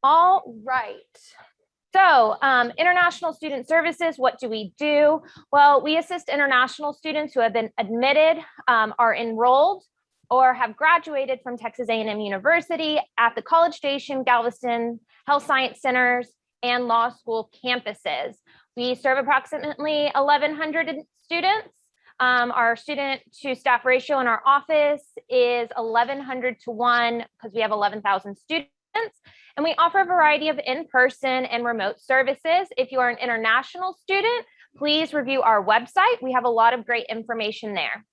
All right. So international student services, what do we do? Well, we assist international students who have been admitted, are enrolled, or have graduated from Texas A&M University at the College Station, Galveston, Health Science Centers, and law school campuses. We serve approximately 1,100 students. Our student to staff ratio in our office is 1,100 to 1 because we have 11,000 students. And we offer a variety of in-person and remote services. If you are an international student, please review our website. We have a lot of great information there.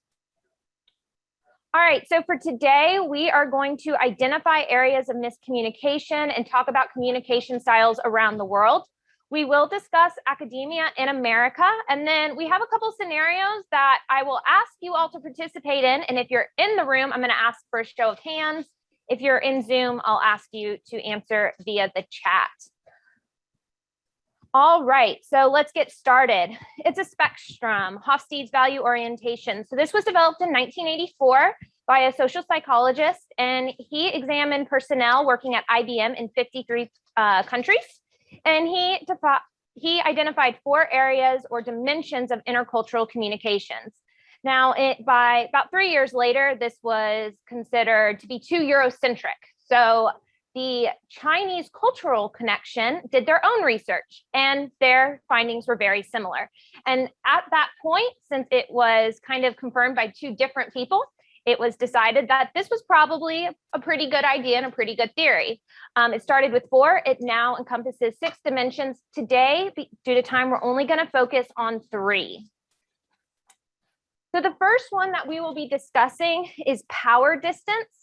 All right, so for today, we are going to identify areas of miscommunication and talk about communication styles around the world. We will discuss academia in America, and then we have a couple scenarios that I will ask you all to participate in. And if you're in the room, I'm going to ask for a show of hands. If you're in Zoom, I'll ask you to answer via the chat. All right, so let's get started. It's a spectrum, Hofstede's value orientation. So this was developed in 1984 by a social psychologist, and he examined personnel working at IBM in 53 countries. And he identified 4 areas or dimensions of intercultural communications. Now, by about 3 years later, this was considered to be too Eurocentric. So the Chinese Cultural Connection did their own research, and their findings were very similar. And at that point, since it was kind of confirmed by 2 different people, it was decided that this was probably a pretty good idea and a pretty good theory. It started with 4. It now encompasses 6 dimensions. Today, due to time, we're only going to focus on 3. So the first one that we will be discussing is power distance.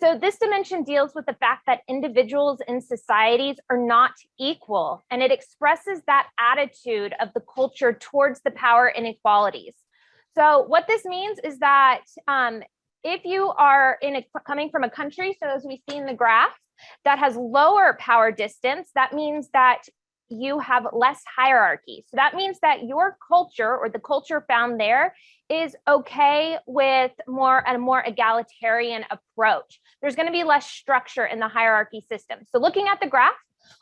So this dimension deals with the fact that individuals in societies are not equal, and it expresses that attitude of the culture towards the power inequalities. So what this means is that if you are coming from a country, so as we see in the graph, that has lower power distance, that means that you have less hierarchy. So that means that your culture, or the culture found there, is okay with a more egalitarian approach. There's going to be less structure in the hierarchy system. So looking at the graph,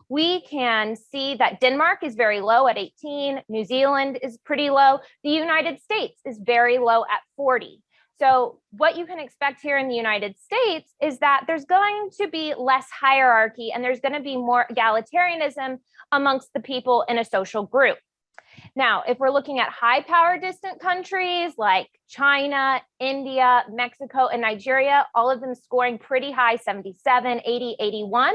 we can see that Denmark is very low at 18, New Zealand is pretty low, the United States is very low at 40. So what you can expect here in the United States is that there's going to be less hierarchy, and there's going to be more egalitarianism amongst the people in a social group. Now, if we're looking at high power distant countries like China, India, Mexico, and Nigeria, all of them scoring pretty high, 77, 80, 81,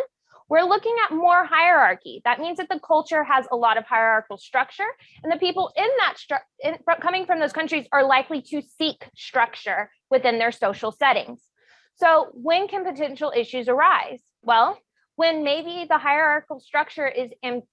we're looking at more hierarchy. That means that the culture has a lot of hierarchical structure, and the people in that coming from those countries are likely to seek structure within their social settings. So when can potential issues arise? Well, when maybe the hierarchical structure is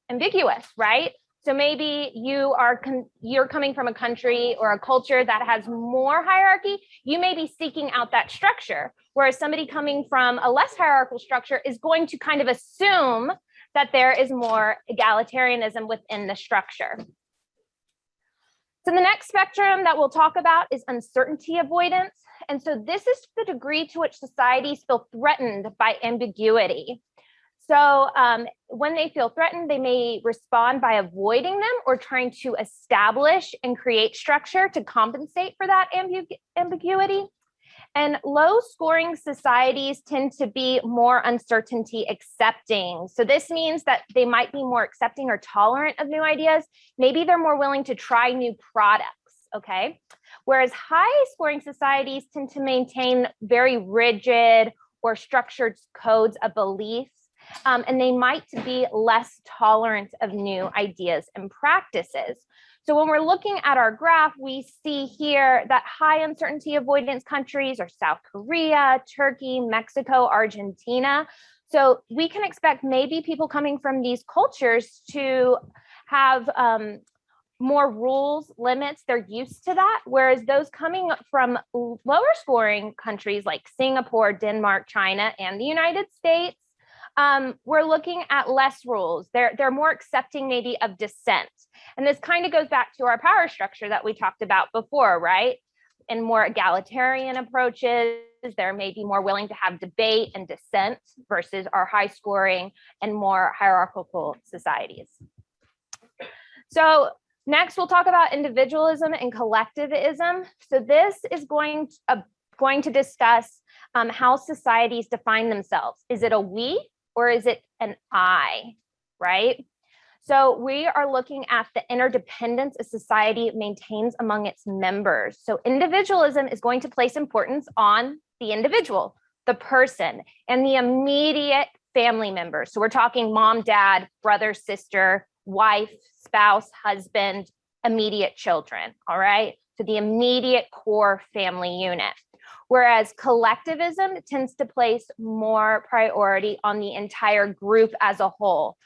ambiguous, right? So maybe you're coming from a country or a culture that has more hierarchy. You may be seeking out that structure, whereas somebody coming from a less hierarchical structure is going to kind of assume that there is more egalitarianism within the structure. So the next spectrum that we'll talk about is uncertainty avoidance. And so this is the degree to which societies feel threatened by ambiguity. So when they feel threatened, they may respond by avoiding them or trying to establish and create structure to compensate for that ambiguity. And low scoring societies tend to be more uncertainty accepting. So this means that they might be more accepting or tolerant of new ideas. Maybe they're more willing to try new products, okay? Whereas high scoring societies tend to maintain very rigid or structured codes of beliefs. And they might be less tolerant of new ideas and practices. So when we're looking at our graph, we see here that high uncertainty avoidance countries are South Korea, Turkey, Mexico, Argentina. So we can expect maybe people coming from these cultures to have more rules, limits, they're used to that. Whereas those coming from lower scoring countries like Singapore, Denmark, China, and the United States, we're looking at less rules. They're more accepting maybe of dissent. And this kind of goes back to our power structure that we talked about before, right? And more egalitarian approaches, they're maybe more willing to have debate and dissent versus our high scoring and more hierarchical societies. So next, we'll talk about individualism and collectivism. So this is going to discuss how societies define themselves. Is it a we or is it an I, right? So we are looking at the interdependence a society maintains among its members. So individualism is going to place importance on the individual, the person, and the immediate family members. So we're talking mom, dad, brother, sister, wife, spouse, husband, immediate children, all right? So the immediate core family unit. Whereas collectivism tends to place more priority on the entire group as a whole,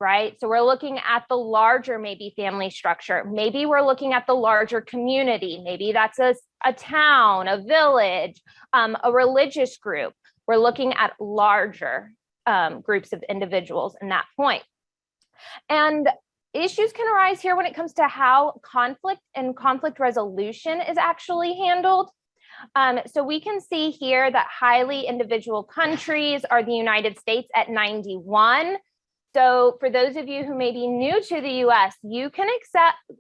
right? So we're looking at the larger maybe family structure. Maybe we're looking at the larger community. Maybe that's a town, a village, a religious group. We're looking at larger groups of individuals in that point. And issues can arise here when it comes to how conflict and conflict resolution is actually handled. So we can see here that highly individual countries are the United States at 91. So for those of you who may be new to the US, you can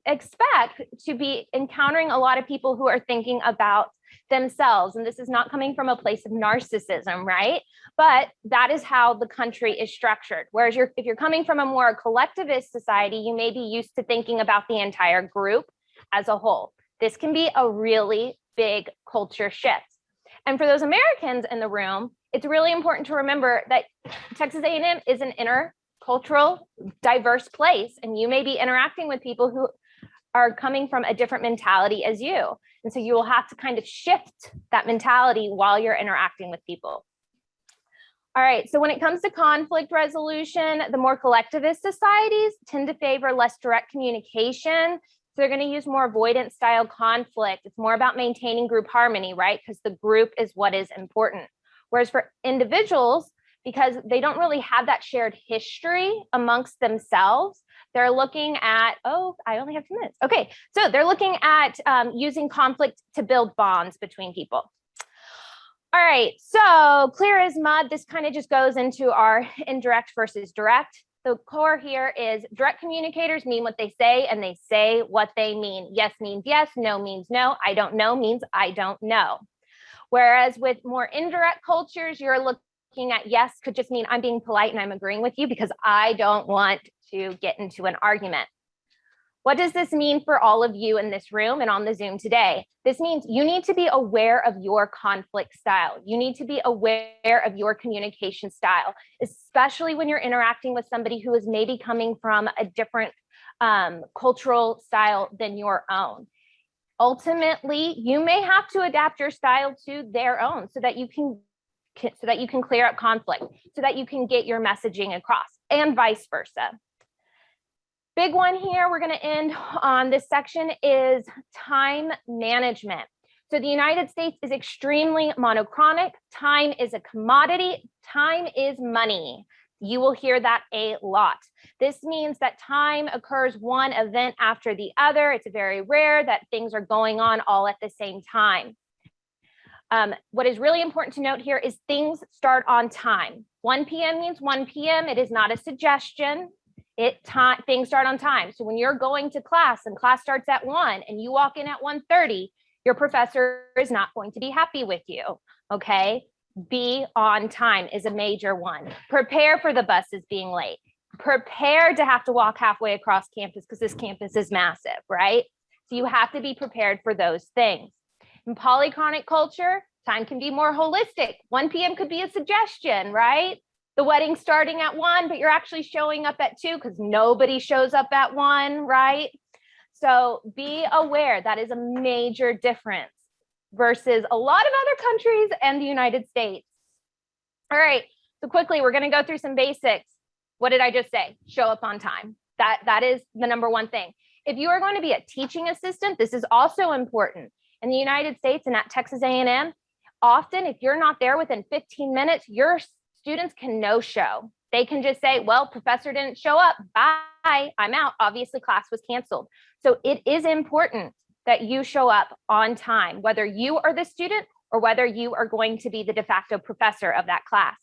expect to be encountering a lot of people who are thinking about themselves. And this is not coming from a place of narcissism, right? But that is how the country is structured. Whereas if you're coming from a more collectivist society, you may be used to thinking about the entire group as a whole. This can be a really big culture shift. And for those Americans in the room, it's really important to remember that Texas A&M is an intercultural, diverse place, and you may be interacting with people who are coming from a different mentality as you. And so you will have to kind of shift that mentality while you're interacting with people. All right, so when it comes to conflict resolution, the more collectivist societies tend to favor less direct communication. So they're going to use more avoidance style conflict. It's more about maintaining group harmony, right? Because the group is what is important. Whereas for individuals, because they don't really have that shared history amongst themselves, they're looking at, oh, I only have 2 minutes. Okay, so they're looking at using conflict to build bonds between people. All right, so clear as mud, this kind of just goes into our indirect versus direct. The core here is direct communicators mean what they say and they say what they mean. Yes means yes, no means no, I don't know means I don't know. Whereas with more indirect cultures, you're looking at yes could just mean I'm being polite and I'm agreeing with you because I don't want to get into an argument. What does this mean for all of you in this room and on the Zoom today? This means you need to be aware of your conflict style. You need to be aware of your communication style, especially when you're interacting with somebody who is maybe coming from a different cultural style than your own. Ultimately, you may have to adapt your style to their own so that you can clear up conflict, so that you can get your messaging across, and vice versa. Big one here, we're going to end on this section is time management. So the United States is extremely monochronic. Time is a commodity. Time is money. You will hear that a lot. This means that time occurs one event after the other. It's very rare that things are going on all at the same time. What is really important to note here is things start on time. 1 p.m. means 1 p.m. It is not a suggestion. Things start on time. So when you're going to class and class starts at 1 and you walk in at 1:30, your professor is not going to be happy with you, okay? Be on time is a major one. Prepare for the buses being late. Prepare to have to walk halfway across campus because this campus is massive, right? So you have to be prepared for those things. In polychronic culture, time can be more holistic. 1 p.m. could be a suggestion, right? The wedding's starting at 1, but you're actually showing up at 2 because nobody shows up at 1, right? So be aware that is a major difference versus a lot of other countries and the United States. All right, so quickly, we're going to go through some basics. What did I just say? Show up on time. That is the number one thing. If you are going to be a teaching assistant, this is also important. In the United States and at Texas A&M, often if you're not there within 15 minutes, your students can no-show. They can just say, well, professor didn't show up. Bye, I'm out. Obviously, class was canceled. So it is important that you show up on time, whether you are the student or whether you are going to be the de facto professor of that class.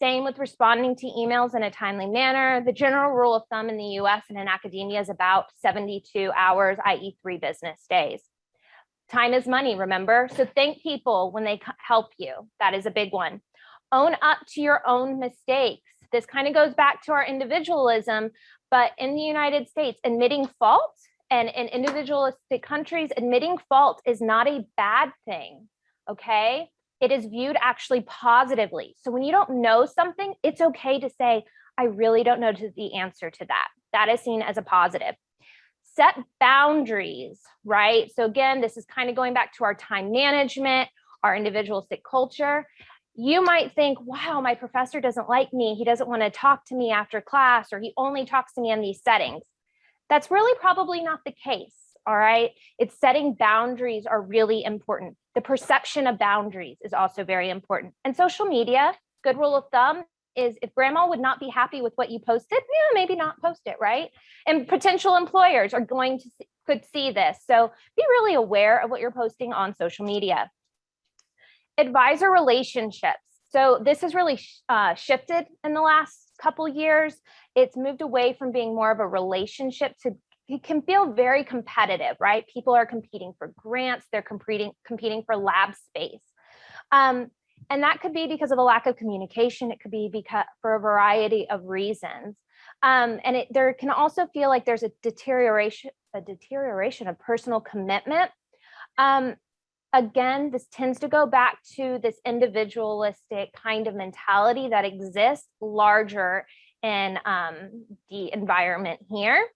Same with responding to emails in a timely manner. The general rule of thumb in the US and in academia is about 72 hours, i.e. 3 business days. Time is money, remember? So thank people when they help you. That is a big one. Own up to your own mistakes. This kind of goes back to our individualism, but in the United States, admitting fault, and in individualistic countries, admitting fault is not a bad thing, okay? It is viewed actually positively. So when you don't know something, it's okay to say, I really don't know the answer to that. That is seen as a positive. Set boundaries, right? So again, this is kind of going back to our time management, our individualistic culture. You might think, wow, my professor doesn't like me. He doesn't want to talk to me after class, or he only talks to me in these settings. That's really probably not the case, all right? It's setting boundaries are really important. The perception of boundaries is also very important. And social media, good rule of thumb is if grandma would not be happy with what you posted, maybe not post it, right? And potential employers are going to could see this. So be really aware of what you're posting on social media. Advisor relationships. So this has really shifted in the last couple years. It's moved away from being more of a relationship to, it can feel very competitive, right? People are competing for grants, they're competing for lab space. And that could be because of a lack of communication. It could be because for a variety of reasons. And there can also feel like there's a deterioration of personal commitment. Again, this tends to go back to this individualistic kind of mentality that exists larger in the environment here.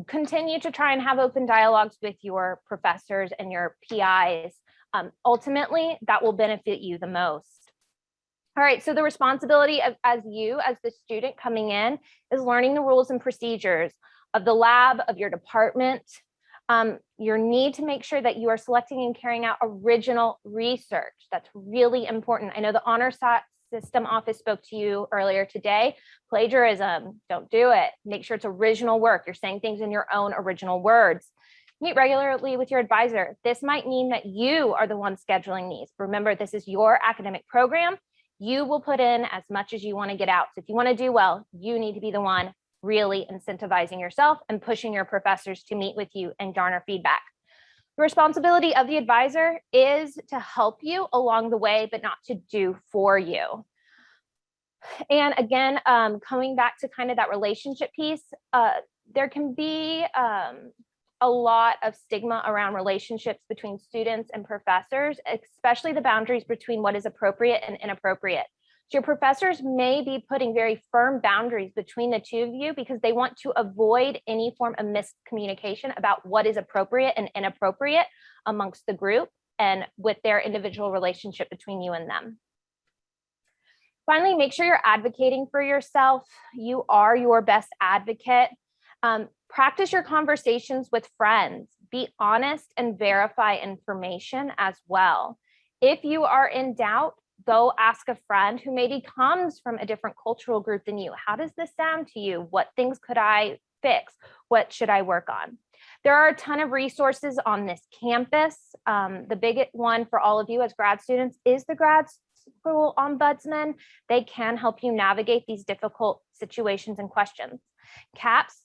Continue to try and have open dialogues with your professors and your PIs. Ultimately, that will benefit you the most. All right, so the responsibility as the student coming in is learning the rules and procedures of the lab, of your department. Your need to make sure that you are selecting and carrying out original research. That's really important. I know the honor system office spoke to you earlier today. Plagiarism, don't do it. Make sure it's original work. You're saying things in your own original words. Meet regularly with your advisor. This might mean that you are the one scheduling these. Remember, this is your academic program. You will put in as much as you want to get out. So if you want to do well, you need to be the one really incentivizing yourself and pushing your professors to meet with you and garner feedback. The responsibility of the advisor is to help you along the way, but not to do for you. And again, coming back to kind of that relationship piece, there can be a lot of stigma around relationships between students and professors, especially the boundaries between what is appropriate and inappropriate. So your professors may be putting very firm boundaries between the two of you because they want to avoid any form of miscommunication about what is appropriate and inappropriate amongst the group and with their individual relationship between you and them. Finally, make sure you're advocating for yourself. You are your best advocate. Practice your conversations with friends. Be honest and verify information as well. If you are in doubt, go ask a friend who maybe comes from a different cultural group than you. How does this sound to you? What things could I fix? What should I work on? There are a ton of resources on this campus. The big one for all of you as grad students is the grad school ombudsman. They can help you navigate these difficult situations and questions. CAPS,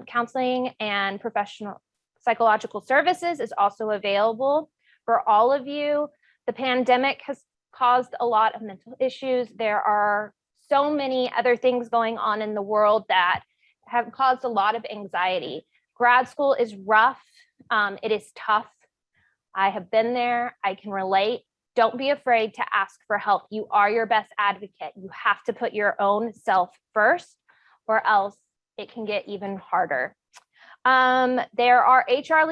counseling and professional psychological services, is also available for all of you. The pandemic has caused a lot of mental issues. There are so many other things going on in the world that have caused a lot of anxiety. Grad school is rough. It is tough. I have been there. I can relate. Don't be afraid to ask for help. You are your best advocate. You have to put your own self first, or else it can get even harder. There are HR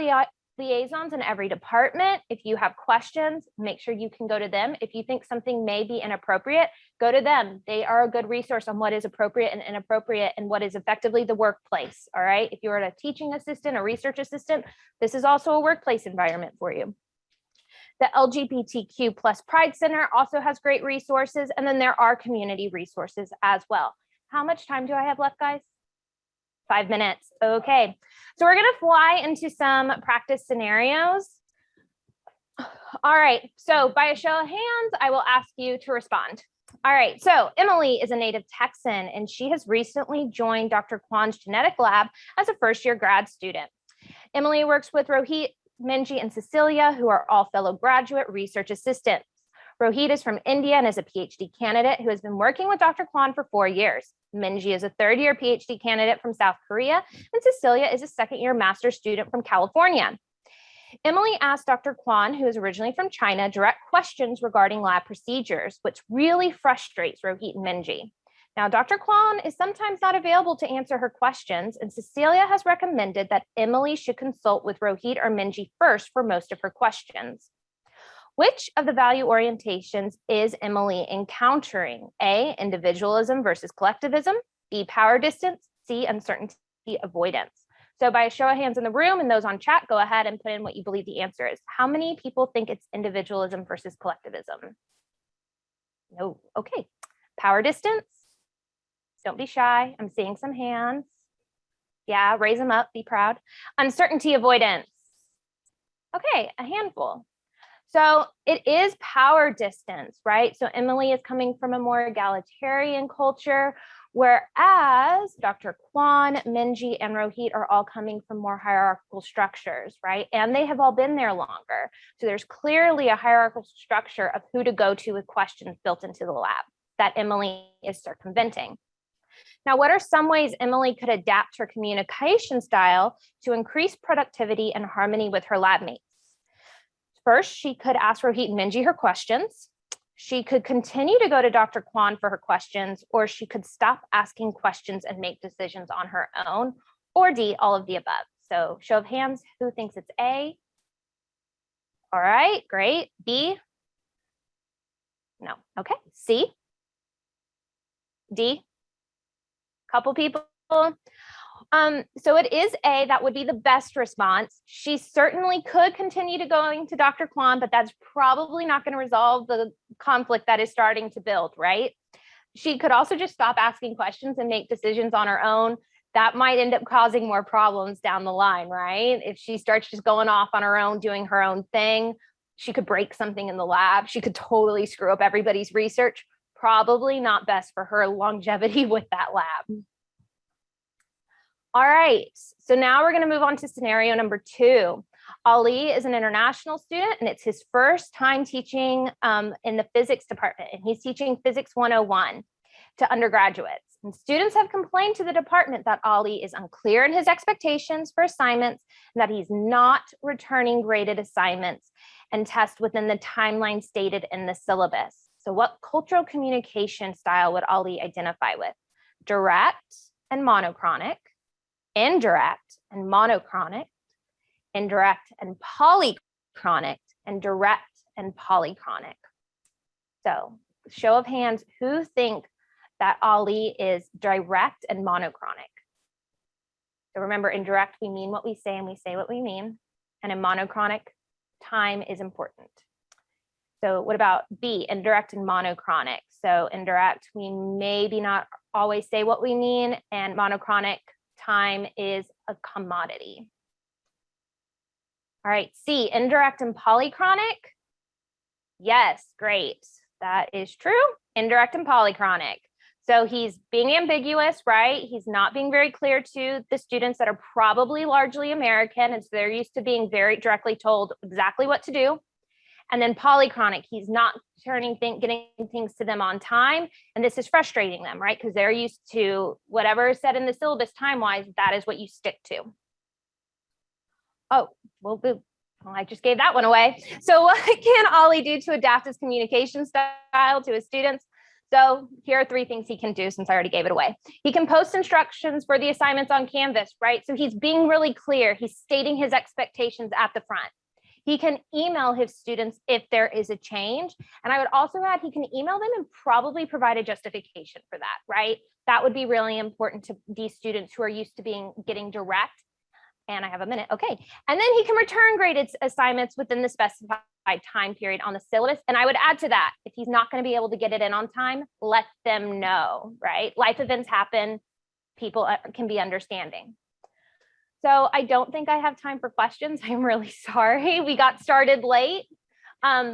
liaisons in every department. If you have questions, make sure you can go to them. If you think something may be inappropriate, go to them. They are a good resource on what is appropriate and inappropriate and what is effectively the workplace. All right. If you're a teaching assistant or research assistant, this is also a workplace environment for you. The LGBTQ plus Pride Center also has great resources. And then there are community resources as well. How much time do I have left, guys? 5 minutes. Okay. So we're going to fly into some practice scenarios. All right, so by a show of hands, I will ask you to respond. All right, so Emily is a native Texan, and she has recently joined Dr. Kwan's genetic lab as a first-year grad student. Emily works with Rohit, Minji, and Cecilia, who are all fellow graduate research assistants. Rohit is from India and is a PhD candidate who has been working with Dr. Kwan for 4 years. Minji is a third-year PhD candidate from South Korea, and Cecilia is a second-year master's student from California. Emily asked Dr. Kwan, who is originally from China, direct questions regarding lab procedures, which really frustrates Rohit and Minji. Now, Dr. Kwan is sometimes not available to answer her questions, and Cecilia has recommended that Emily should consult with Rohit or Minji first for most of her questions. Which of the value orientations is Emily encountering? A, individualism versus collectivism, B, power distance, C, uncertainty avoidance. So by a show of hands in the room and those on chat, go ahead and put in what you believe the answer is. How many people think it's individualism versus collectivism? No, okay. Power distance? Don't be shy. I'm seeing some hands. Yeah, raise them up, be proud. Uncertainty avoidance. Okay, a handful. So it is power distance, right? So Emily is coming from a more egalitarian culture, whereas Dr. Kwan, Minji, and Rohit are all coming from more hierarchical structures, right? And they have all been there longer. So there's clearly a hierarchical structure of who to go to with questions built into the lab that Emily is circumventing. Now, what are some ways Emily could adapt her communication style to increase productivity and harmony with her lab mates? First, she could ask Rohit and Minji her questions. She could continue to go to Dr. Kwan for her questions, or she could stop asking questions and make decisions on her own, or D, all of the above. So show of hands, who thinks it's A? All right, great. B? No, okay. C? D? Couple people. So it is A, that would be the best response. She certainly could continue to going to Dr. Kwan, but that's probably not going to resolve the conflict that is starting to build, right? She could also just stop asking questions and make decisions on her own. That might end up causing more problems down the line, right? If she starts just going off on her own, doing her own thing, she could break something in the lab. She could totally screw up everybody's research. Probably not best for her longevity with that lab. All right, so now we're going to move on to scenario number 2. Ali is an international student, and it's his first time teaching in the physics department, and he's teaching Physics 101 to undergraduates. And students have complained to the department that Ali is unclear in his expectations for assignments and that he's not returning graded assignments and tests within the timeline stated in the syllabus. So what cultural communication style would Ali identify with? Direct and monochronic, indirect and monochronic, indirect and polychronic, and direct and polychronic. So show of hands, who think that Ali is direct and monochronic? So remember, in direct, we mean what we say and we say what we mean. And in monochronic, time is important. So what about B, indirect and monochronic? So indirect, we maybe not always say what we mean, and monochronic, time is a commodity. All right, C, indirect and polychronic. Yes, great. That is true. Indirect and polychronic. So he's being ambiguous, right? He's not being very clear to the students that are probably largely American, and so they're used to being very directly told exactly what to do. And then polychronic, he's not getting things to them on time. And this is frustrating them, right? Because they're used to whatever is said in the syllabus time-wise, that is what you stick to. Oh, well, I just gave that one away. So what can Ali do to adapt his communication style to his students? So here are 3 things he can do since I already gave it away. He can post instructions for the assignments on Canvas, right? So he's being really clear. He's stating his expectations at the front. He can email his students if there is a change. And I would also add, he can email them and probably provide a justification for that, right? That would be really important to these students who are used to getting direct. And I have a minute, okay. And then he can return graded assignments within the specified time period on the syllabus. And I would add to that, if he's not gonna be able to get it in on time, let them know, right? Life events happen, people can be understanding. So I don't think I have time for questions. I'm really sorry. We got started late.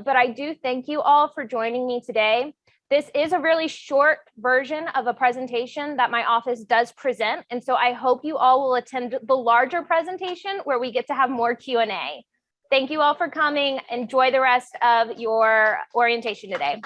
But I do thank you all for joining me today. This is a really short version of a presentation that my office does present. And so I hope you all will attend the larger presentation where we get to have more Q&A. Thank you all for coming. Enjoy the rest of your orientation today.